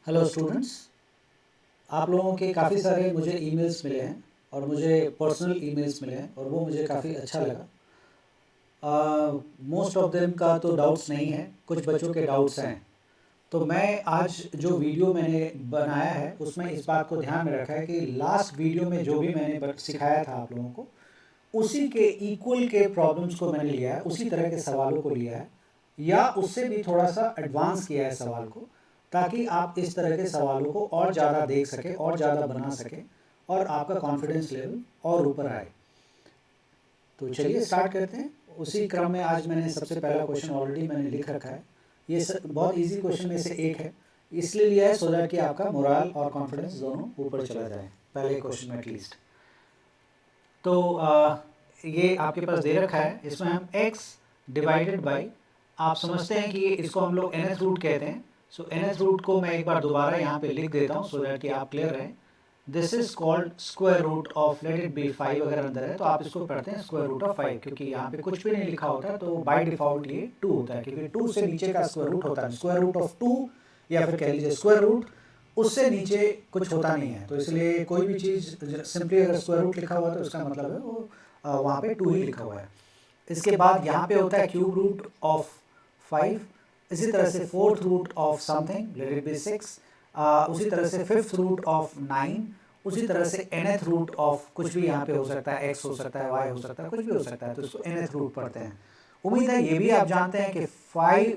Hello students, आप लोगों के काफ़ी सारे मुझे ईमेल्स मिले हैं और मुझे पर्सनल ईमेल्स मिले हैं और वो मुझे काफ़ी अच्छा लगा। मोस्ट ऑफ देम का तो डाउट्स नहीं है, कुछ बच्चों के डाउट्स हैं। तो मैं आज जो वीडियो मैंने बनाया है उसमें इस बात को ध्यान में रखा है कि लास्ट वीडियो में जो भी मैंने सिखाया था आप लोगों को, उसी के इक्वल के प्रॉब्लम्स को मैंने लिया है, उसी तरह के सवालों को लिया है या उससे भी थोड़ा सा एडवांस किया है सवाल को, ताकि आप इस तरह के सवालों को और ज़्यादा देख सकें और ज़्यादा बना सकें और आपका कॉन्फिडेंस लेवल और ऊपर आए। तो चलिए स्टार्ट करते हैं। उसी क्रम में आज मैंने सबसे पहला क्वेश्चन ऑलरेडी मैंने लिख रखा है। ये बहुत इजी क्वेश्चन में से एक है, इसलिए लिया है सो दैट कि आपका मोरल और कॉन्फिडेंस दोनों ऊपर चला जाए पहले क्वेश्चन में एटलीस्ट। तो ये आपके पास दे रखा है, इसमें हम x डिवाइडेड बाई, आप समझते हैं कि इसको हम लोग nth रूट कहते हैं। सो nth रूट को मैं एक बार दोबारा यहाँ पे लिख देता हूँ सो दैट कि आप क्लियर रहें। This is called square root of, let it be 5 अगर अंदर है तो आप इसको पढ़ते हैं स्क्वायर रूट ऑफ 5, क्योंकि यहाँ पे कुछ भी नहीं लिखा होता तो बाय डिफॉल्ट ये 2 होता है, क्योंकि 2 से नीचे का स्क्वायर रूट होता है। स्क्वायर रूट ऑफ 2 या फिर कह लीजिए स्क्वायर रूट, उससे नीचे कुछ होता नहीं है। तो इसलिए कोई भी चीज़ सिंपली अगर स्क्वायर रूट लिखा हुआ है तो उसका मतलब है वो वहाँ पे 2 ही लिखा हुआ है। इसके बाद यहाँ पे होता है क्यूब रूट ऑफ 5, इसी तरह से fourth root of something, let it be 6, उसी तरह से फिफ्थ रूट ऑफ 9, उसी तरह से nth रूट ऑफ कुछ भी यहाँ पे हो सकता है, x हो सकता है, y हो सकता है, कुछ भी हो सकता है, तो इसको nth रूट पढ़ते हैं। उम्मीद है ये भी आप जानते हैं कि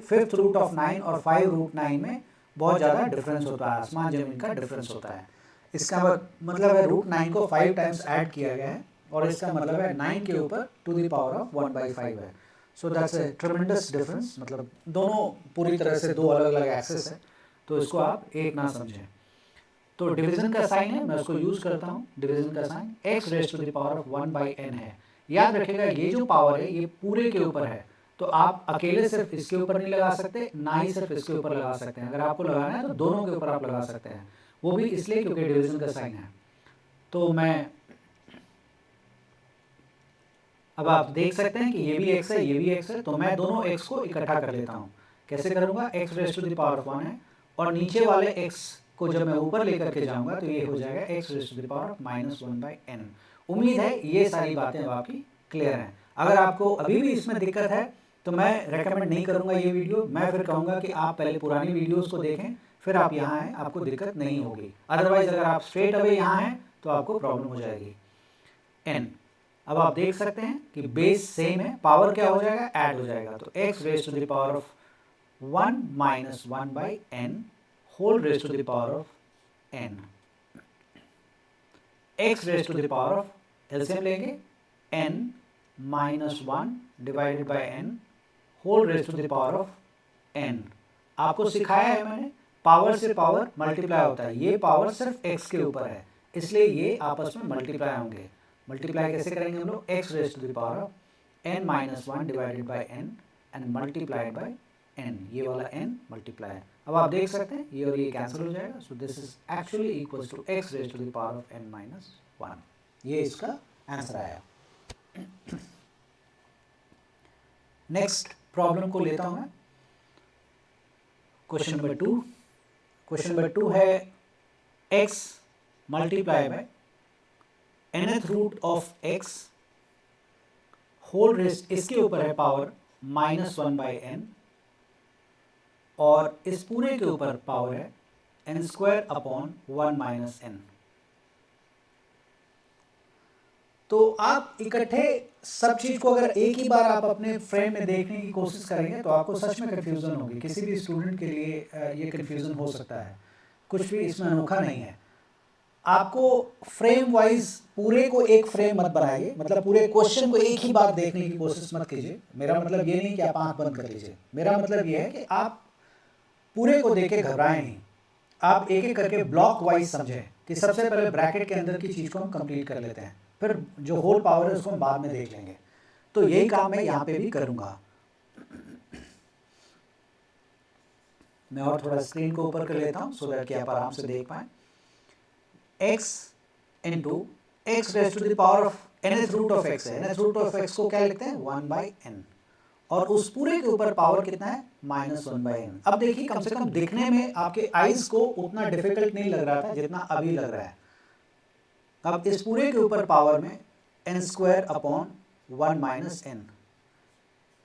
फिफ्थ रूट ऑफ 9 और 5 रूट 9 में बहुत ज़्यादा डिफरेंस होता है, आसमान ज़मीन का डिफरेंस होता है। इसका मतलब है रूट 9 को 5 टाइम्स ऐड किया गया है और इसका मतलब है 9 के ऊपर टू द पावर ऑफ 1/5 है। सो दैट्स ए ट्रेमेंडस डिफरेंस, मतलब दोनों पूरी तरह से दो अलग अलग एक्सेस है, तो इसको आप एक ना समझें। तो डिवीजन का साइन है, मैं उसको यूज करता हूँ। डिवीजन का sign x raise to the power of 1/n है। याद रखिएगा ये जो पावर है ये पूरे के ऊपर है, तो आप अकेले सिर्फ इसके ऊपर नहीं लगा सकते, ना ही सिर्फ इसके ऊपर लगा सकते हैं। अगर आपको लगाना है तो दोनों के ऊपर आप लगा सकते हैं, वो भी इसलिए क्योंकि डिवीजन का साइन है। तो मैं अब आप देख सकते हैं कि ये भी x है, ये भी x है, तो मैं दोनों x को इकट्ठा कर लेता हूँ। कैसे करूँगा, x raise to the power of 1 है और नीचे वाले x को जब मैं ऊपर लेकर के जाऊँगा तो ये हो जाएगा x raise to the power of -1/n। उम्मीद है ये सारी बातें अब आपकी क्लियर हैं। अगर आपको अभी भी इसमें दिक्कत है तो मैं रेकमेंड नहीं करूँगा ये वीडियो, मैं फिर कहूँगा कि आप पहले पुरानी वीडियोज़ को देखें, फिर आप यहाँ आएँ, आपको दिक्कत नहीं होगी। अदरवाइज़ अगर आप स्ट्रेट अवे यहाँ हैं तो आपको प्रॉब्लम हो जाएगी। n, अब आप देख सकते हैं कि बेस सेम है, पावर क्या हो जाएगा, ऐड हो जाएगा। तो x raise to the power of 1 minus 1/n whole raise to the power of n, x raise to the power of, LCM लेंगे, n minus 1 divided by n whole raise to the power of n। आपको सिखाया है मैंने, power से power multiply होता है, ये power सिर्फ x के ऊपर है, इसलिए ये आपस में मल्टीप्लाई होंगे। मल्टीप्लाई कैसे करेंगे हम लोग, x raise to the power of n minus 1 divided by n and multiplied by n, ये वाला n मल्टीप्लाई है। अब आप देख सकते हैं ये और ये कैंसिल हो जाएगा, so this is actually equals to x raise to the power of n minus 1। ये इसका आंसर आया। नेक्स्ट प्रॉब्लम को लेता हूं मैं, क्वेश्चन नंबर 2। क्वेश्चन नंबर 2 है x multiply by nth root of x whole raise, इसके ऊपर है पावर -1/n और इस पूरे के ऊपर पावर है n² अपॉन 1 माइनस n। तो आप इकट्ठे सब चीज को अगर एक ही बार आप अपने फ्रेम में देखने की कोशिश करेंगे तो आपको सच में कंफ्यूजन होगी। किसी भी स्टूडेंट के लिए ये कंफ्यूजन हो सकता है, कुछ भी इसमें अनोखा नहीं है। आपको फ्रेम वाइज पूरे को एक फ्रेम मत बनाइए, मतलब पूरे क्वेश्चन को एक ही बार देखने की कोशिश मत कीजिए। मेरा मतलब ये नहीं कि आप आंख बंद कर लीजिए, मेरा मतलब ये है कि आप पूरे को देख के घबराएं नहीं, आप एक एक करके ब्लॉक वाइज समझें कि सबसे पहले ब्रैकेट के अंदर की चीज को हम कंप्लीट कर लेते हैं, फिर जो होल पावर है उसको हम बाद में देख लेंगे। तो यही काम मैं यहाँ पे भी करूंगा। मैं और थोड़ा स्क्रीन को ऊपर कर लेता हूँ सो दैट कि आप आराम से देख पाए। x into x raise to the power of nth root of x है, nth रूट ऑफ x को क्या लिखते हैं 1/n और उस पूरे के ऊपर पावर कितना है -1/n। अब देखिए कम से कम दिखने में आपके आईज को उतना डिफिकल्ट नहीं लग रहा था जितना अभी लग रहा है। अब इस पूरे के ऊपर पावर में n²/1 - n।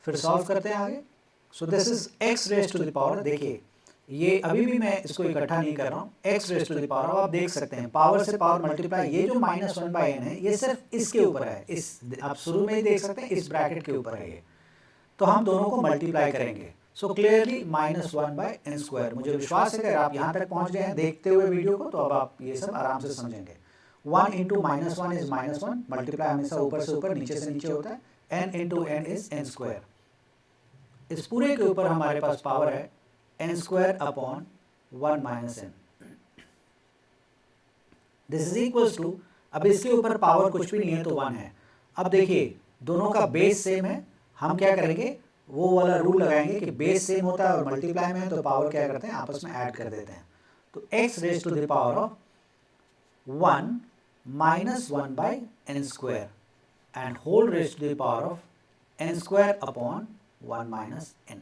फिर सॉल्व करते हैं आगे। So this is x raise to the power, देखिए ये अभी भी मैं इसको इकट्ठा नहीं कर रहा हूँ, x raise to the power. अब आप देख सकते हैं पावर से पावर मल्टीप्लाई, ये जो -1/n है ये सिर्फ इसके ऊपर है, इस आप शुरू में ही देख सकते हैं इस ब्रैकेट के ऊपर है ये, तो हम दोनों को मल्टीप्लाई करेंगे। So clearly -1/n²। मुझे विश्वास है कि अगर आप यहाँ तक पहुँच गए हैं देखते हुए वीडियो को, तो अब आप ये सब आराम से समझेंगे। 1 × -1 इज -1, मल्टीप्लाई हमेशा ऊपर से ऊपर नीचे से नीचे होता है। n × n is n²। इस पूरे के ऊपर हमारे पास पावर है n²/1 - n। This is equals to, अब इसके ऊपर पावर कुछ भी नहीं है तो 1 है। अब देखिए दोनों का बेस सेम है, हम क्या करेंगे वो वाला रूल लगाएंगे कि बेस सेम होता है और मल्टीप्लाई में है तो पावर क्या करते हैं आपस में ऐड कर देते हैं। तो x raise to the power of 1 - 1/n² and whole raise to the power of n²/1 - n।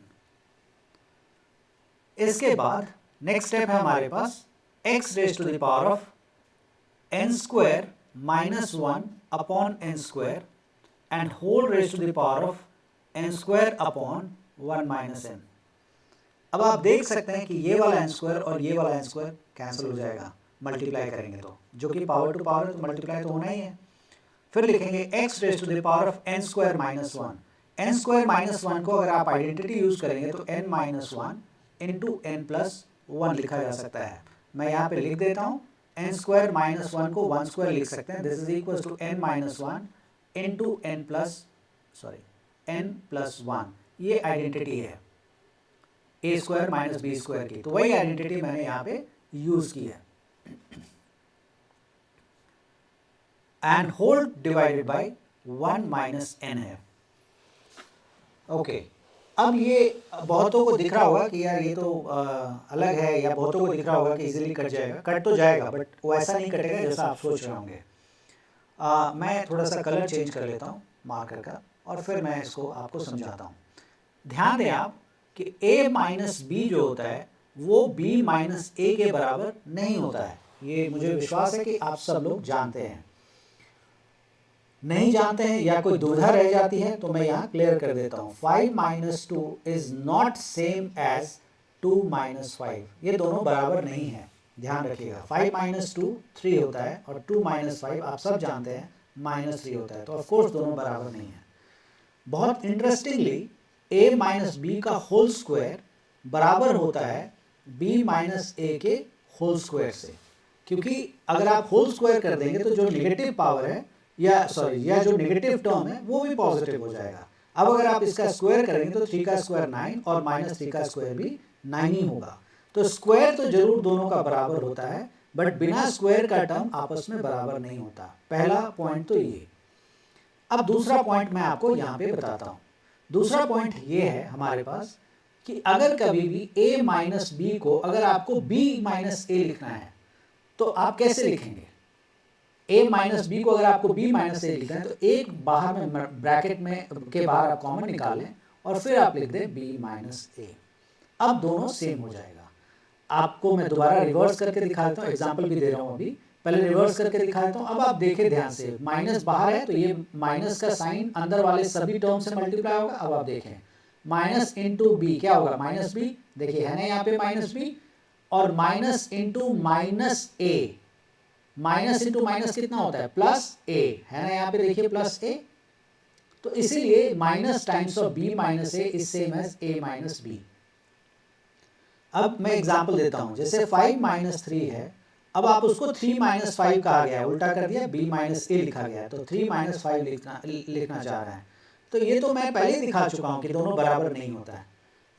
इसके बाद नेक्स्ट स्टेप है हमारे पास x raise to the power of n² - 1/n² and whole raise to the power of n²/1 - n। अब आप देख सकते हैं कि ये वाला n² और ये वाला n² कैंसिल हो जाएगा मल्टीप्लाई करेंगे तो, जो कि पावर टू पावर है तो मल्टीप्लाई तो होना ही है। फिर लिखेंगे x raise to the power of n² - 1। n² - 1 को अगर आप आइडेंटिटी यूज करेंगे तो n - 1 × n+1 लिखा जा सकता है। मैं यहाँ पे लिख देता हूँ, n² - 1 को 1² लिख सकते हैं। This is equal to n - 1 × n+1। ये आइडेंटिटी है a² - b² की, तो वही आइडेंटिटी मैंने यहाँ पे यूज की है। And whole divided by 1 - n है। ओके अब ये बहुतों को दिख रहा होगा कि यार ये तो अलग है, या बहुतों को दिख रहा होगा कि इजीली कट जाएगा। कट तो जाएगा बट वो ऐसा नहीं कटेगा जैसा आप सोच रहे होंगे। मैं थोड़ा सा कलर चेंज कर लेता हूँ मार्कर का और फिर मैं इसको आपको समझाता हूँ। ध्यान दें आप कि a - b जो होता है वो b - a के बराबर नहीं होता है। ये मुझे विश्वास है कि आप सब लोग जानते हैं। नहीं जानते हैं या कोई दुविधा रह जाती है तो मैं यहाँ क्लियर कर देता हूँ। 5 - 2 इज नॉट सेम एज 2 - 5। ये दोनों बराबर नहीं है, ध्यान रखिएगा। 5 - 2 3 होता है और 2 - 5 आप सब जानते हैं -3 होता है, तो ऑफ कोर्स दोनों बराबर नहीं है। बहुत इंटरेस्टिंगली a - b का होल स्क्वायर बराबर होता है b - a के होल स्क्वायर से, क्योंकि अगर आप होल स्क्वायर कर देंगे तो जो नेगेटिव पावर है या जो नेगेटिव टर्म है वो भी पॉजिटिव हो जाएगा। अब अगर आप इसका स्क्वायर करेंगे तो 3 का स्क्वायर 9 और -3 का स्क्वायर भी 9 ही होगा। तो स्क्वायर तो जरूर दोनों का बराबर होता है, बट बिना स्क्वायर का टर्म आपस में बराबर नहीं होता। पहला पॉइंट तो ये। अब दूसरा पॉइंट मैं आपको यहाँ पे बताता हूँ। दूसरा पॉइंट ये है हमारे पास कि अगर कभी भी a - b को अगर आपको b - a लिखना है तो आप कैसे लिखेंगे? a - b को अगर आपको b - a लिखना है तो एक बाहर में ब्रैकेट में के बाहर आप कॉमन निकालें और फिर आप लिख दें b - a। अब दोनों सेम हो जाएगा। आपको मैं दोबारा रिवर्स करके दिखा देता हूँ, एग्जाम्पल भी दे रहा हूँ। अभी पहले रिवर्स करके दिखा देता हूँ। अब आप देखें ध्यान से, माइनस बाहर है तो ये माइनस का साइन अंदर वाले सभी टर्म से मल्टीप्लाई होगा। अब आप देखें माइनस इंटू बी क्या होगा, -b। देखिए है ना यहाँ पे -b, और minus into -a, minus into minus कितना होता है +a, है ना यहाँ पे देखिए +a। तो इसीलिए minus times of b - a is same as a - b। अब मैं एग्जांपल देता हूं, जैसे 5 - 3 है, अब आप उसको 3 - 5 कहा गया है, उल्टा कर दिया, b - a लिखा गया है, तो 3 - 5 लिखना चाह रहा है। तो ये तो मैं पहले ही दिखा चुका हूं कि दोनों बराबर नहीं होता है,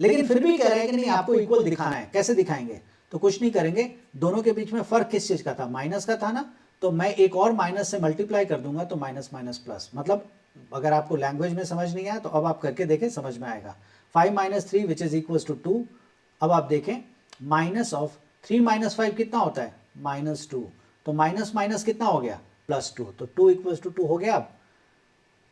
लेकिन फिर भी कह रहे हैं कि नहीं आपको इक्वल दिखाना है। कैसे दिखाएंगे? तो कुछ नहीं करेंगे, दोनों के बीच में फर्क किस चीज का था, माइनस का था ना, तो मैं एक और माइनस से मल्टीप्लाई कर दूंगा तो माइनस माइनस प्लस। मतलब अगर आपको लैंग्वेज में समझ नहीं आया तो अब आप करके देखें, समझ में आएगा। 5 - 3 विच इज इक्वल टू 2। अब आप देखें माइनस ऑफ 3 - 5 कितना होता है -2, तो माइनस माइनस कितना हो गया +2, तो 2 = 2 हो गया। अब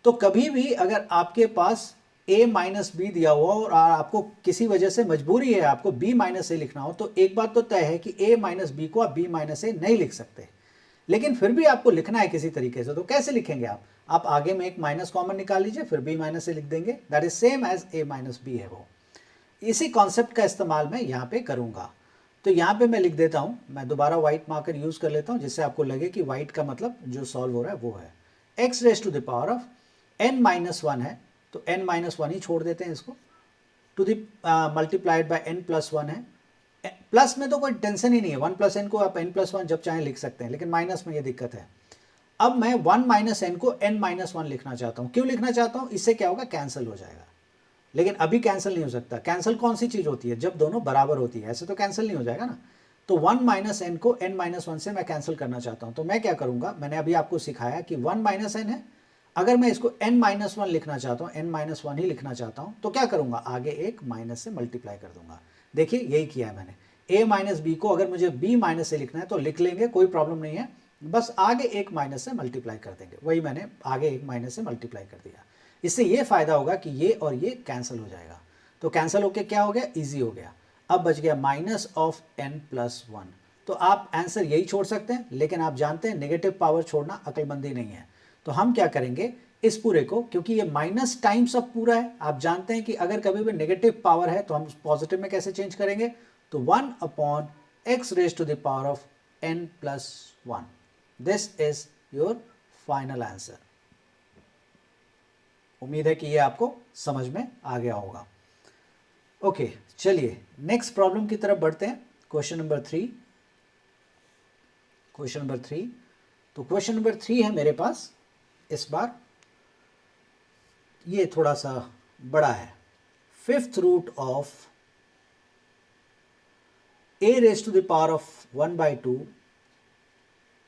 तो कभी भी अगर आपके पास a माइनस बी दिया हुआ और आपको किसी वजह से मजबूरी है आपको b माइनस ए लिखना हो, तो एक बात तो तय है कि a माइनस बी को आप b माइनस ए नहीं लिख सकते, लेकिन फिर भी आपको लिखना है किसी तरीके से। तो कैसे लिखेंगे आप आगे में एक माइनस कॉमन निकाल लीजिए, फिर b माइनस ए लिख देंगे, that is same as a minus B है वो। इसी कॉन्सेप्ट का इस्तेमाल मैं यहाँ पे करूँगा। तो यहाँ पे मैं लिख देता हूँ, मैं दोबारा व्हाइट मार्कर यूज़ कर लेता हूँ जिससे आपको लगे कि व्हाइट का मतलब जो सॉल्व हो रहा है वो है x raise to the power of n minus one है, तो n माइनस वन ही छोड़ देते हैं इसको, to the multiplied by n plus one है। प्लस में तो कोई टेंशन ही नहीं है, 1 प्लस एन को आप n प्लस वन जब चाहें लिख सकते हैं, लेकिन माइनस में ये दिक्कत है। अब मैं 1 माइनस एन को n माइनस वन लिखना चाहता हूँ। क्यों लिखना चाहता हूँ? इससे क्या होगा, कैंसिल हो जाएगा। लेकिन अभी कैंसिल नहीं हो सकता। कैंसिल कौन सी चीज़ होती है? जब दोनों बराबर होती है, ऐसे तो कैंसिल नहीं हो जाएगा ना। तो 1 माइनस एन को n माइनस वन से मैं कैंसिल करना चाहता हूँ, तो मैं क्या करूँगा, मैंने अभी आपको सिखाया कि 1 माइनस एन है, अगर मैं इसको n माइनस वन लिखना चाहता हूँ, n माइनस वन ही लिखना चाहता हूँ, तो क्या करूँगा, आगे एक माइनस से मल्टीप्लाई कर दूंगा। देखिए यही किया है मैंने। a माइनस बी को अगर मुझे b माइनस से लिखना है तो लिख लेंगे, कोई प्रॉब्लम नहीं है, बस आगे एक माइनस से मल्टीप्लाई कर देंगे। वही मैंने आगे एक माइनस से मल्टीप्लाई कर दिया। इससे ये फ़ायदा होगा कि ये और ये कैंसिल हो जाएगा। तो कैंसिल होके क्या हो गया, ईजी हो गया। अब बच गया minus of n plus one. तो आप आंसर यही छोड़ सकते हैं, लेकिन आप जानते हैं नेगेटिव पावर छोड़ना अक्लमंदी नहीं है। तो हम क्या करेंगे, इस पूरे को, क्योंकि ये माइनस टाइम्स अब पूरा है, आप जानते हैं कि अगर कभी भी नेगेटिव पावर है तो हम पॉजिटिव में कैसे चेंज करेंगे, तो 1 upon x raise to the power of n plus one. This is your final answer. उम्मीद है कि ये आपको समझ में आ गया होगा। ओके, चलिए नेक्स्ट प्रॉब्लम की तरफ बढ़ते हैं। Question number 3। क्वेश्चन नंबर 3, तो क्वेश्चन नंबर 3 है मेरे पास इस बार, ये थोड़ा सा बड़ा है। Fifth root of a raise to the power of 1 by 2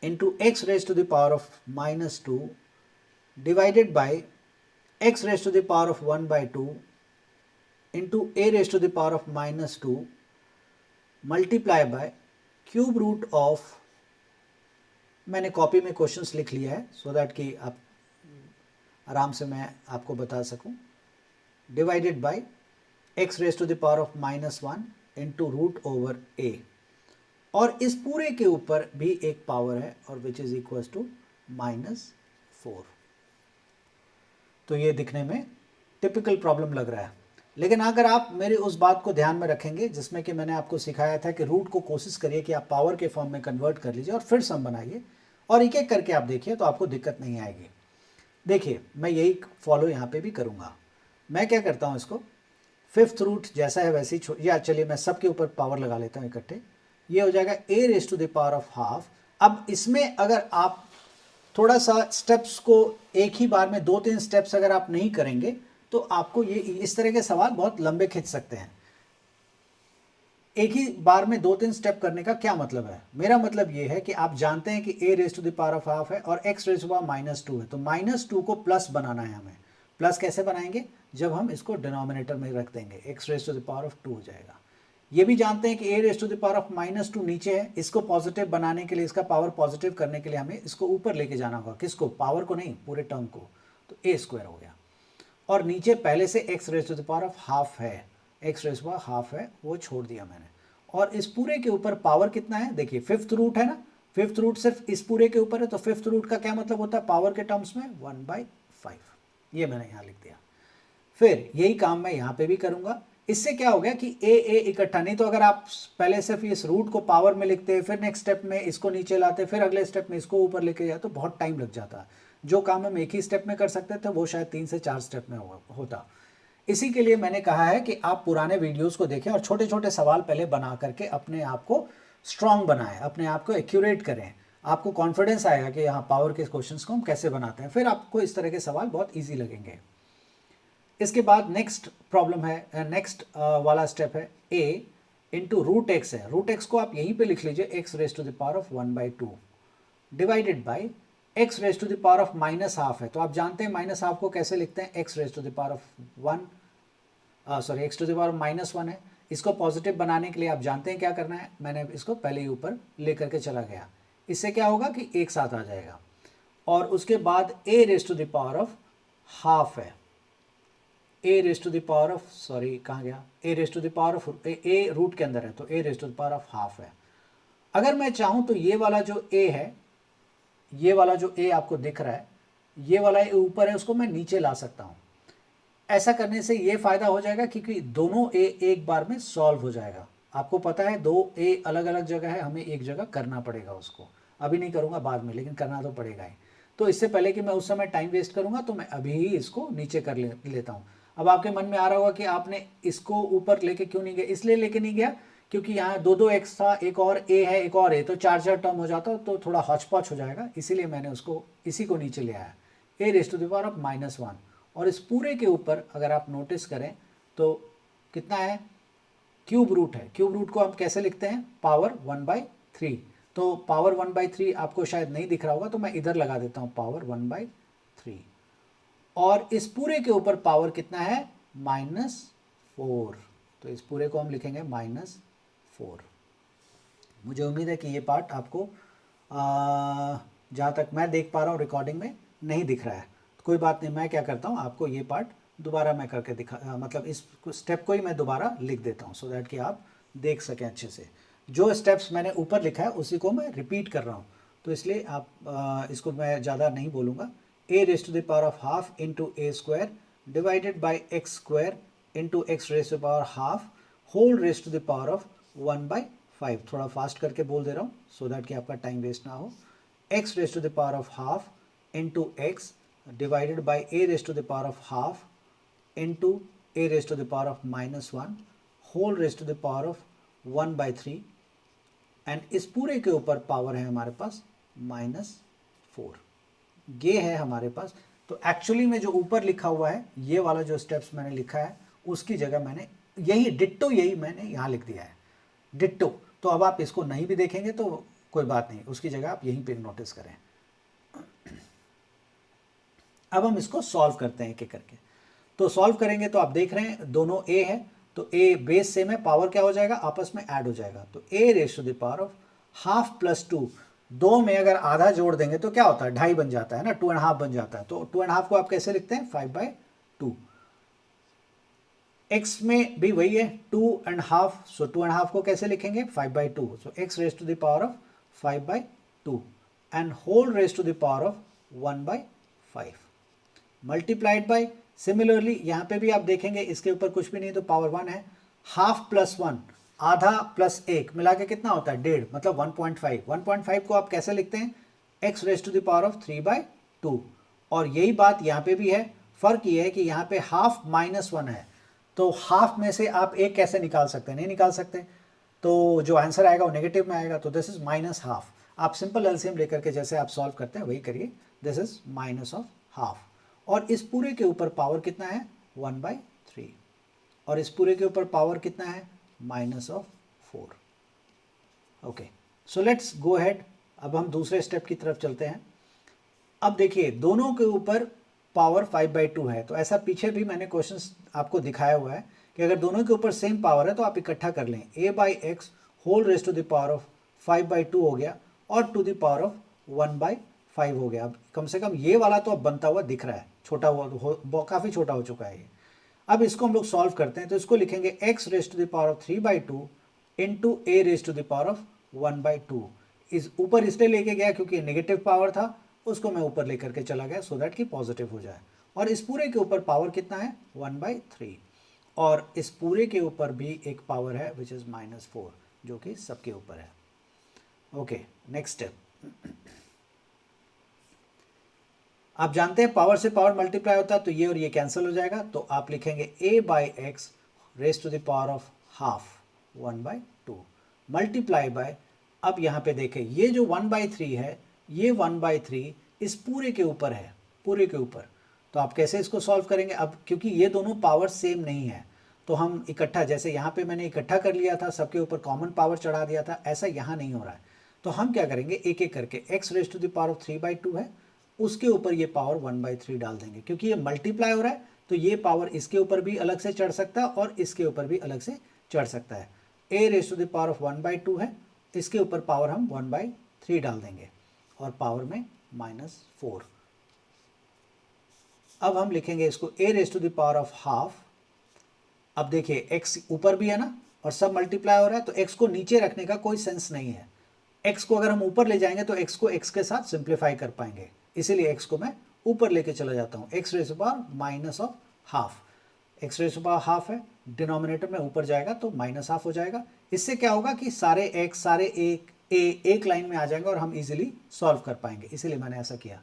into x raise to the power of minus 2 divided by x raise to the power of 1 by 2 into a raise to the power of minus 2 multiply by cube root of, मैंने copy में questions लिख लिया है सो that कि आप आराम से मैं आपको बता सकूं, divided by x raise to the power of minus one into root over a, और इस पूरे के ऊपर भी एक पावर है और विच इज इक्वल टू -4। तो ये दिखने में टिपिकल प्रॉब्लम लग रहा है, लेकिन अगर आप मेरे उस बात को ध्यान में रखेंगे जिसमें कि मैंने आपको सिखाया था कि रूट को कोशिश करिए कि आप पावर के फॉर्म में कन्वर्ट कर लीजिए और फिर सम बनाइए और एक एक करके आप देखिए तो आपको दिक्कत नहीं आएगी। देखिए मैं यही फॉलो यहाँ पे भी करूँगा। मैं क्या करता हूँ, इसको फिफ्थ रूट जैसा है वैसे ही या चलिए मैं सबके ऊपर पावर लगा लेता हूँ इकट्ठे। ये हो जाएगा a raise to the power of half. अब इसमें अगर आप थोड़ा सा स्टेप्स को एक ही बार में 2-3 स्टेप्स अगर आप नहीं करेंगे तो आपको ये इस तरह के सवाल बहुत लंबे खींच सकते हैं। एक ही बार में 2-3 स्टेप करने का क्या मतलब है, मेरा मतलब ये है कि आप जानते हैं कि a raise to the power of half है और x रेज टू पावर -2 है, तो -2 को प्लस बनाना है हमें। प्लस कैसे बनाएंगे, जब हम इसको डिनोमिनेटर में रख देंगे, x raise to the power of 2 हो जाएगा। ये भी जानते हैं कि a raise to the power of -2 नीचे है, इसको पॉजिटिव बनाने के लिए, इसका पावर पॉजिटिव करने के लिए हमें इसको ऊपर लेके जाना होगा। किसको, पावर को नहीं, पूरे टर्म को। तो a स्क्वायर हो गया, और नीचे पहले से x raise to the power of half है, x raise to power half है, वो छोड़ दिया मैंने। और इस पूरे के ऊपर पावर कितना है, देखिए फिफ्थ रूट है ना, फिफ्थ रूट सिर्फ इस पूरे के ऊपर है, तो फिफ्थ रूट का क्या मतलब होता है पावर के टर्म्स में, 1/5। ये मैंने यहाँ लिख दिया। फिर यही काम मैं यहाँ पे भी करूँगा। इससे क्या हो गया कि a इकट्ठा, नहीं तो अगर आप पहले सिर्फ इस रूट को पावर में लिखते, फिर नेक्स्ट स्टेप में इसको नीचे लाते, फिर अगले स्टेप में इसको ऊपर लेके जाते, तो बहुत टाइम लग जाता। जो काम हम एक ही स्टेप में कर सकते थे वो शायद 3 से 4 स्टेप में होता। इसी के लिए मैंने कहा है कि आप पुराने वीडियोस को देखें और छोटे छोटे सवाल पहले बना करके अपने आप को स्ट्रांग बनाएं, अपने आप को एक्यूरेट करें। आपको कॉन्फिडेंस आएगा कि यहाँ पावर के क्वेश्चंस को हम कैसे बनाते हैं, फिर आपको इस तरह के सवाल बहुत ईजी लगेंगे। इसके बाद नेक्स्ट प्रॉब्लम है, नेक्स्ट वाला स्टेप है a इंटू रूट एक्स है। रूट एक्स को आप यहीं पे लिख लीजिए, x raise to the power of 1/2 divided by x raise to the power of -half है। तो आप जानते हैं -हाफ को कैसे लिखते हैं, x raise to the power of x to the power -1 है। इसको पॉजिटिव बनाने के लिए आप जानते हैं क्या करना है, मैंने इसको पहले ही ऊपर लेकर के चला गया। इससे क्या होगा कि एक साथ आ जाएगा। और उसके बाद a raise to the power of half है, A raise to the power of, sorry कहाँ गया, A raise to the power of, A root के अंदर है तो ए raise to the power of half है। अगर मैं चाहूँ तो ये वाला जो ए है, ये वाला जो ए आपको दिख रहा है, ये वाला ए ऊपर है, उसको मैं नीचे ला सकता हूँ। ऐसा करने से ये फ़ायदा हो जाएगा क्योंकि दोनों ए एक बार में सॉल्व हो जाएगा। आपको पता है दो ए अलग अलग जगह है, हमें एक जगह करना पड़ेगा उसको, अभी नहीं करूँगा बाद में, लेकिन करना तो पड़ेगा ही। तो इससे पहले कि मैं उस समय टाइम वेस्ट करूँगा तो मैं अभी ही इसको नीचे कर लेता हूँ। अब आपके मन में आ रहा होगा कि आपने इसको ऊपर लेके क्यों नहीं गया, इसलिए लेके नहीं गया क्योंकि यहाँ दो दो एक्स था, एक और ए है, एक और ए, तो चार चार टर्म हो जाता तो थोड़ा हॉच पॉच हो जाएगा, इसीलिए मैंने उसको इसी को नीचे ले आया, A raise to the power of -1। और इस पूरे के ऊपर अगर आप नोटिस करें तो कितना है, क्यूब रूट है। क्यूब रूट को हम कैसे लिखते हैं, पावर 1/3। तो पावर 1/3 आपको शायद नहीं दिख रहा होगा तो मैं इधर लगा देता हूँ पावर 1/3। और इस पूरे के ऊपर पावर कितना है, -4। तो इस पूरे को हम लिखेंगे -4। मुझे उम्मीद है कि ये पार्ट आपको जहाँ तक मैं देख पा रहा हूँ रिकॉर्डिंग में नहीं दिख रहा है। तो कोई बात नहीं, मैं क्या करता हूँ आपको ये पार्ट दोबारा मैं करके मतलब इस स्टेप को ही मैं दोबारा लिख देता हूँ सो दैट कि आप देख सकें अच्छे से। जो स्टेप्स मैंने ऊपर लिखा है उसी को मैं रिपीट कर रहा हूँ, तो इसलिए आप इसको मैं ज़्यादा नहीं बोलूँगा। A raise to the power of half into a square divided by x square into x raise to the power half whole raise to the power of 1/5। थोड़ा फास्ट करके बोल दे रहा हूँ सो दैट कि आपका टाइम वेस्ट ना हो। X raise to the power of half into x divided by a raised to the power of half into a raised to the power of -1 whole raised to the power of 1/3 and इस पूरे के ऊपर power है हमारे पास -4। ये है हमारे पास। तो एक्चुअली में जो ऊपर लिखा हुआ है ये वाला जो स्टेप्स मैंने लिखा है उसकी जगह मैंने यही डिट्टो यही मैंने यहाँ लिख दिया है, डिट्टो। तो अब आप इसको नहीं भी देखेंगे तो कोई बात नहीं, उसकी जगह आप यहीं पे नोटिस करें। अब हम इसको सॉल्व करते हैं एक एक करके। तो सॉल्व करेंगे तो आप देख रहे हैं दोनों ए है तो ए बेस सेम है, पावर क्या हो जाएगा, आपस में ऐड हो जाएगा। तो ए raise to the power of half plus 2, दो में अगर आधा जोड़ देंगे तो क्या होता है, 2.5 बन जाता है ना, 2.5 बन जाता है। तो 2.5 को आप कैसे लिखते हैं, 5/2। एक्स में भी वही है 2.5, सो 2.5 को कैसे लिखेंगे, 5/2। So x raise to the power of 5/2 and whole raise to the power of 1/5 multiplied by, similarly यहाँ पे भी आप देखेंगे इसके ऊपर कुछ भी नहीं तो पावर 1 है, हाफ प्लस 1 आधा प्लस 1 मिला के कितना होता है, 1.5 मतलब 1.5। 1.5 को आप कैसे लिखते हैं, x raise to the power of 3/2। और यही बात यहाँ पे भी है, फर्क ये है कि यहाँ पे हाफ -1 है तो हाफ में से आप एक कैसे निकाल सकते हैं, नहीं निकाल सकते, तो जो आंसर आएगा वो नेगेटिव में आएगा। तो दिस इज -हाफ। आप सिंपल एलसीएम लेकर के जैसे आप सॉल्व करते हैं वही करिए, दिस इज -हाफ। और इस पूरे के ऊपर पावर कितना है, 1/3। और इस पूरे के ऊपर पावर कितना है, -4। Okay, so let's go ahead. अब हम दूसरे स्टेप की तरफ चलते हैं। अब देखिए दोनों के ऊपर पावर 5/2 है, तो ऐसा पीछे भी मैंने क्वेश्चंस आपको दिखाया हुआ है कि अगर दोनों के ऊपर सेम पावर है तो आप इकट्ठा कर लें, a/x whole raise to the power of 5/2 हो गया और टू द पावर ऑफ 1/5 हो गया। अब कम से कम ये वाला तो अब बनता हुआ दिख रहा है, छोटा हुआ काफ़ी छोटा हो चुका है ये। अब इसको हम लोग सॉल्व करते हैं तो इसको लिखेंगे x raise to the power of 3/2 into a raise to the power of 1/2। इस ऊपर इसलिए लेके गया क्योंकि नेगेटिव पावर था, उसको मैं ऊपर लेकर के चला गया सो दैट कि पॉजिटिव हो जाए। और इस पूरे के ऊपर पावर कितना है, 1/3। और इस पूरे के ऊपर भी एक पावर है विच इज़ -4 जो कि सबके ऊपर है। Okay, next step. आप जानते हैं पावर से पावर मल्टीप्लाई होता है तो ये और ये कैंसिल हो जाएगा, तो आप लिखेंगे a/x raise to the power of half 1/2 multiply by, अब यहाँ पे देखें ये जो 1/3 है ये 1/3 इस पूरे के ऊपर है, पूरे के ऊपर। तो आप कैसे इसको सॉल्व करेंगे, अब क्योंकि ये दोनों पावर सेम नहीं है तो हम इकट्ठा, जैसे यहाँ पे मैंने इकट्ठा कर लिया था, सबके ऊपर कॉमन पावर चढ़ा दिया था, ऐसा यहाँ नहीं हो रहा है। तो हम क्या करेंगे, एक एक करके x raise to the power of 3/2 है, उसके ऊपर ये पावर 1/3 डाल देंगे। क्योंकि ये मल्टीप्लाई हो रहा है तो ये पावर इसके ऊपर भी अलग से चढ़ सकता है और इसके ऊपर भी अलग से चढ़ सकता है। a raise to the power of 1/2 है, इसके ऊपर पावर हम 1/3 डाल देंगे और पावर में -4। अब हम लिखेंगे इसको a raise to the power of half अब देखिए x ऊपर भी है ना और सब मल्टीप्लाई हो रहा है, तो x को नीचे रखने का कोई सेंस नहीं है। x को अगर हम ऊपर ले जाएंगे तो x को x के साथ सिंप्लीफाई कर पाएंगे, इसीलिए x को मैं ऊपर लेके चला जाता हूँ। x raise to power minus of half, x raise to power half है, डिनोमिनेटर में ऊपर जाएगा तो माइनस हाफ हो जाएगा। इससे क्या होगा कि सारे x सारे एक लाइन में आ जाएंगे और हम इजीली सॉल्व कर पाएंगे, इसीलिए मैंने ऐसा किया।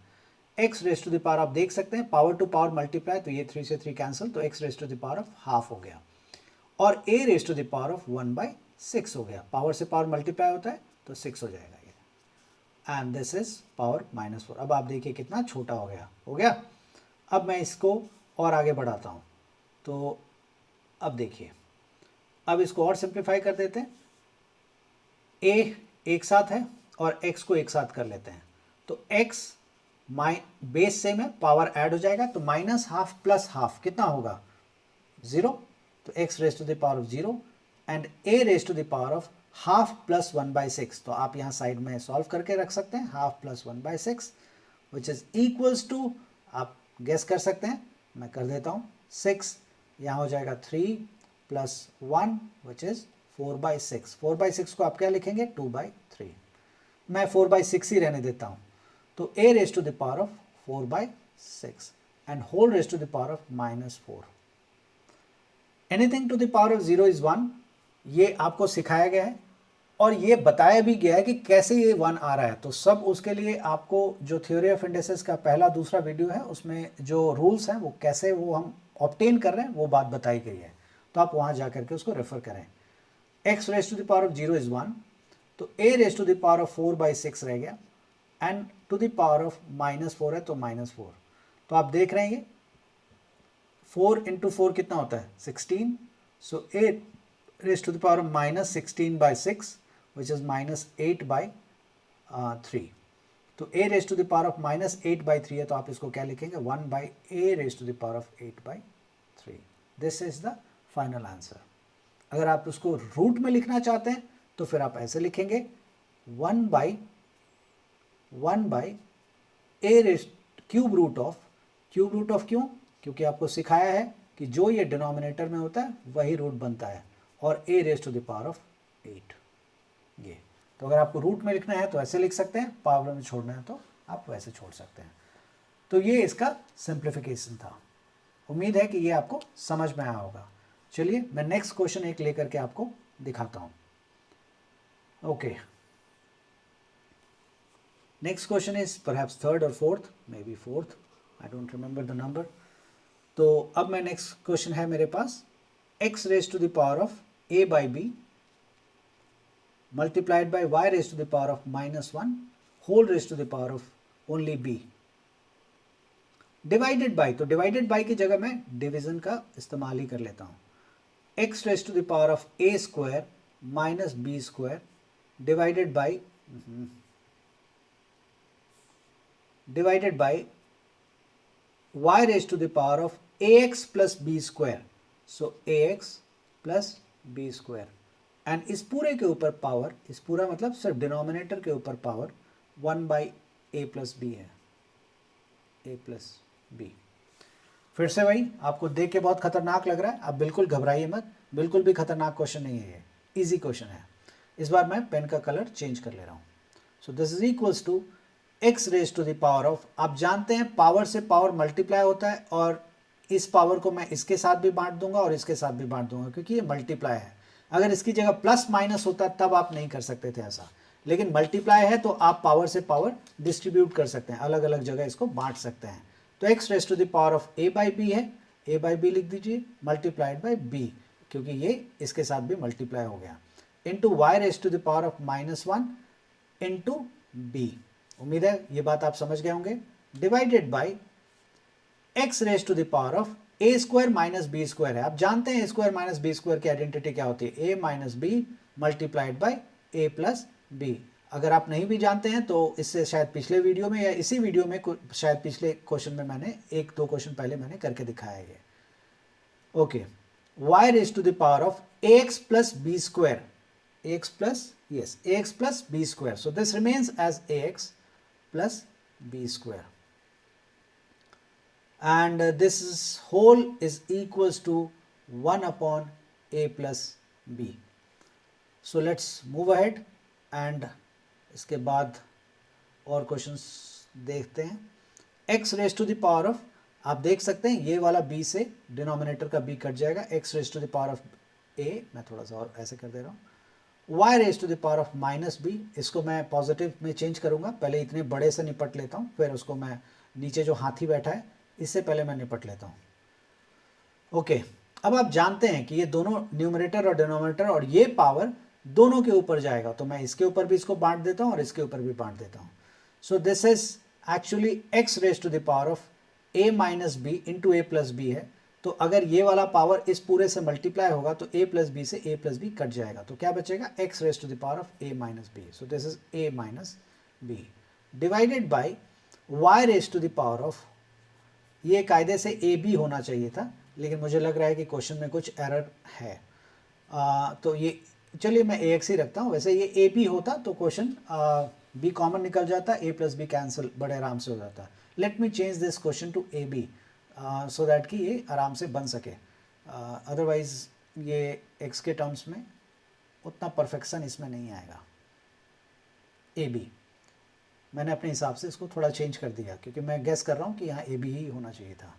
x raise to the power आप देख सकते हैं पावर टू पावर मल्टीप्लाई, तो ये 3 से 3 कैंसिल, तो x raise to the power of half हो गया और a raise to the power of 1/6 हो गया। पावर से पावर मल्टीप्लाई होता है तो 6 हो जाएगा ये, एंड दिस इज पावर -4। अब आप देखिए कितना छोटा हो गया। अब मैं इसको और आगे बढ़ाता हूँ, तो अब देखिए, अब इसको और सिंप्लीफाई कर देते हैं। a एक साथ है और x को एक साथ कर लेते हैं, तो x बेस सेम है, पावर ऐड हो जाएगा, तो माइनस हाफ प्लस हाफ कितना होगा 0, तो x raise to the power of 0 and a raise to the power of half plus 1/6। तो आप यहाँ साइड में सॉल्व करके रख सकते हैं, half plus 1/6 which is equals to, आप गेस कर सकते हैं, मैं कर देता हूँ 6, यहाँ हो जाएगा 3 प्लस 1 विच इज 4/6। 4/6 को आप क्या लिखेंगे 2/3, मैं 4/6 ही रहने देता हूँ, तो a raise to the power of 4/6 and whole raise to the power of -4। Anything to the power of 0 is 1, ये आपको सिखाया गया है और ये बताया भी गया है कि कैसे ये 1 आ रहा है। तो सब उसके लिए आपको जो थ्योरी ऑफ इंडिसेस का पहला दूसरा वीडियो है उसमें जो रूल्स हैं वो कैसे वो हम ऑब्टेन कर रहे हैं वो बात बताई गई है, तो आप वहाँ जा करके उसको रेफर करें। x raise to the power of 0 is 1, तो a raise to the power of 4/6 रह गया and to the power of -4 है तो -4। तो आप देख रहे हैं 4 इंटू 4 कितना होता है 16, so a raise to the power of -16/6 which is -8/3। तो a raise to the power of -8/3 है, तो आप इसको क्या लिखेंगे 1/a raise to the power of 8/3। This is the final answer. अगर आप उसको रूट में लिखना चाहते हैं तो फिर आप ऐसे लिखेंगे 1/a rays cube root of क्यों, क्योंकि आपको सिखाया है कि जो ये डिनोमिनेटर में होता है वही रूट बनता है, और a raise to the power of 8 ये। तो अगर आपको रूट में लिखना है तो ऐसे लिख सकते हैं, पावर में छोड़ना है तो आप वैसे छोड़ सकते हैं। तो ये इसका सिंप्लीफिकेशन था। उम्मीद है कि ये आपको समझ में आया होगा। चलिए मैं नेक्स्ट क्वेश्चन एक लेकर के आपको दिखाता हूँ। Okay, next question is perhaps third और fourth, may be fourth, I don't remember the number. तो अब मैं नेक्स्ट क्वेश्चन है मेरे पास, x raise to the power of a/b multiplied by y raised to the power of -1 whole raised to the power of only b divided by, तो divided by की जगह मैं डिवीजन का इस्तेमाल ही कर लेता हूँ। x raise to the power of a square minus B square divided by y raise to the power of ax plus B square, so ax plus B square, and इस पूरे के ऊपर पावर, इस पूरा मतलब सिर्फ डिनोमिनेटर के ऊपर पावर 1/a प्लस बी है, a प्लस बी। फिर से वही, आपको देख के बहुत खतरनाक लग रहा है, आप बिल्कुल घबराइए मत, बिल्कुल भी खतरनाक क्वेश्चन नहीं है, ये इजी क्वेश्चन है। इस बार मैं पेन का कलर चेंज कर ले रहा हूँ। So this is equals to x raise to the power of, आप जानते हैं पावर से पावर मल्टीप्लाई होता है, और इस पावर को मैं इसके साथ भी बांट दूंगा और इसके साथ भी बांट दूंगा क्योंकि ये मल्टीप्लाई है। अगर इसकी जगह प्लस माइनस होता तब आप नहीं कर सकते थे ऐसा, लेकिन मल्टीप्लाई है तो आप पावर से पावर डिस्ट्रीब्यूट कर सकते हैं, अलग अलग जगह इसको बांट सकते हैं। तो x raise to the power of a/b है, a/b लिख दीजिए, मल्टीप्लाइड बाई b क्योंकि ये इसके साथ भी मल्टीप्लाई हो गया, into y raise to the power of -1 into b। उम्मीद है ये बात आप समझ गए होंगे। Divided by x raise to the power of a square minus B square है, आप जानते हैं a स्क्वायर माइनस बी स्क्वायर की आइडेंटिटी क्या होती है, a minus B multiplied by a plus B. अगर आप नहीं भी जानते हैं तो इससे शायद पिछले वीडियो में या इसी वीडियो में, शायद पिछले क्वेश्चन में मैंने 1-2 क्वेश्चन पहले मैंने करके दिखाया है। Okay, y raise to the power of ax plus B square, ax plus B square, so this remains as ax plus b square, and this whole is equals to 1 upon a plus B. So let's move ahead and इसके बाद और questions देखते हैं। x raise to the power of, आप देख सकते हैं ये वाला b से डिनोमिनेटर का b कट जाएगा, x raise to the power of a, मैं थोड़ा सा और ऐसे कर दे रहा हूँ, y raise to the power of minus b, इसको मैं पॉजिटिव में चेंज करूँगा, पहले इतने बड़े से निपट लेता हूँ, फिर उसको मैं नीचे जो हाथी बैठा है इससे पहले मैं निपट लेता हूँ। ओके, अब आप जानते हैं कि ये दोनों न्यूमरेटर और डिनोमिनेटर और ये पावर दोनों के ऊपर जाएगा, तो मैं इसके ऊपर भी इसको बांट देता हूँ और इसके ऊपर भी बांट देता हूँ। So this is actually x raise to the power of a minus B into A plus B है। तो अगर ये वाला पावर इस पूरे से मल्टीप्लाई होगा तो a प्लस बी से a प्लस बी कट जाएगा, तो क्या बचेगा, x raise to the power of a minus B. So this is a minus B divided by y raise to the power of, ये कायदे से ए बी होना चाहिए था, लेकिन मुझे लग रहा है कि क्वेश्चन में कुछ एरर है, तो ये चलिए मैं ए एक्स ही रखता हूँ। वैसे ये ए बी होता तो क्वेश्चन बी कॉमन निकल जाता, ए प्लस बी कैंसिल बड़े आराम से हो जाता। Let me change this question to A B so that कि ये आराम से बन सके, अदरवाइज ये एक्स के टर्म्स में उतना परफेक्शन इसमें नहीं आएगा। ए बी मैंने अपने हिसाब से इसको थोड़ा चेंज कर दिया क्योंकि मैं गेस कर रहा हूँ कि यहाँ ए बी ही होना चाहिए था।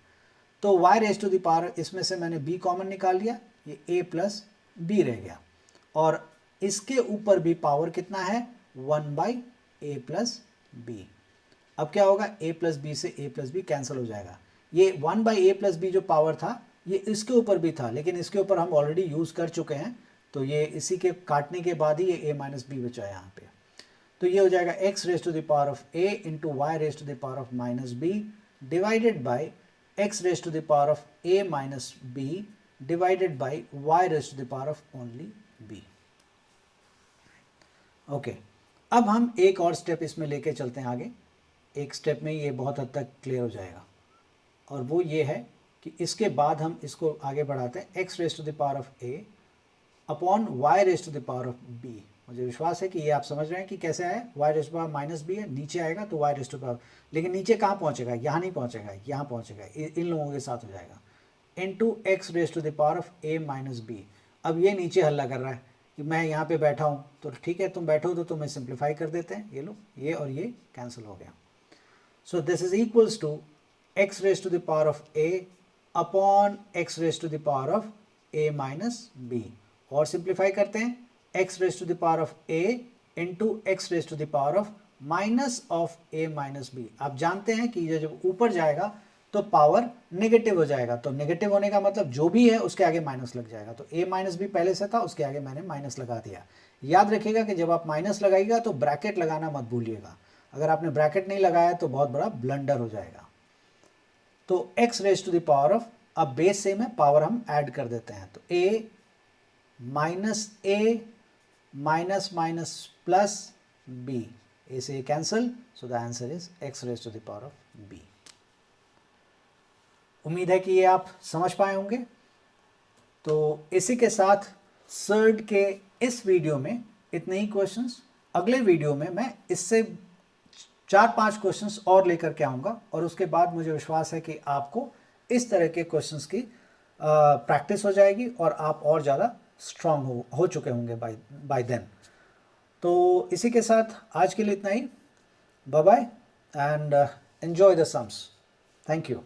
तो y raise to the power, इसमें से मैंने b कॉमन निकाल लिया, ये a प्लस बी रह गया, और इसके ऊपर भी पावर कितना है, 1 बाई ए प्लस बी। अब क्या होगा, a प्लस बी से a प्लस बी कैंसिल हो जाएगा। ये 1 बाई ए प्लस बी जो पावर था ये इसके ऊपर भी था, लेकिन इसके ऊपर हम ऑलरेडी यूज़ कर चुके हैं, तो ये इसी के काटने के बाद ही ये a माइनस बी बचा है यहाँ पे। तो ये हो जाएगा x raise to the power of a into Y raise to the power of minus B divided by x raise to the power of a minus B divided by y raise to the power of only b। Okay, अब हम एक और step इसमें लेके चलते हैं आगे, एक स्टेप में ये बहुत हद तक क्लियर हो जाएगा, और वो ये है कि इसके बाद हम इसको आगे बढ़ाते हैं, x raise to the power of a upon y raise to the power of b। मुझे विश्वास है कि ये आप समझ रहे हैं कि कैसे आए, y raise to power minus B है, नीचे आएगा तो y रेज टू पावर, लेकिन नीचे कहाँ पहुँचेगा, यहाँ नहीं पहुँचेगा, यहाँ पहुँचेगा, इन लोगों के साथ हो जाएगा, into x raise to the power of a minus B. अब ये नीचे हल्ला कर रहा है कि मैं यहाँ पे बैठा हूँ, तो ठीक है तुम बैठो तो तुम्हें सिंप्लीफाई कर देते हैं, ये लो ये और ये कैंसिल हो गया। So this is equals to x raise to the power of a upon x raise to the power of a minus b, और सिंप्लीफाई करते हैं, x raise to the power of a into x raise to the power of minus of a minus b। आप जानते हैं कि ये जब ऊपर जाएगा तो पावर नेगेटिव हो जाएगा, तो नेगेटिव होने का मतलब जो भी है उसके आगे माइनस लग जाएगा, तो a माइनस बी पहले से था, उसके आगे मैंने माइनस लगा दिया। याद रखिएगा कि जब आप माइनस लगाइएगा तो ब्रैकेट लगाना मत भूलिएगा, अगर आपने ब्रैकेट नहीं लगाया तो बहुत बड़ा ब्लंडर हो जाएगा। तो x raise to the power of, अब बेस से में पावर हम ऐड कर देते हैं, तो a minus a minus minus plus b, a से cancel, so the answer is x raise to the power of b। उम्मीद है कि ये आप समझ पाए होंगे। तो इसी के साथ सर्ड के इस वीडियो में इतने ही क्वेश्चंस, अगले वीडियो में मैं इससे 4-5 क्वेश्चंस और लेकर के आऊँगा, और उसके बाद मुझे विश्वास है कि आपको इस तरह के क्वेश्चंस की प्रैक्टिस हो जाएगी और आप और ज़्यादा स्ट्रांग हो चुके होंगे बाय देन। तो इसी के साथ आज के लिए इतना ही, bye bye and enjoy the sums. Thank you.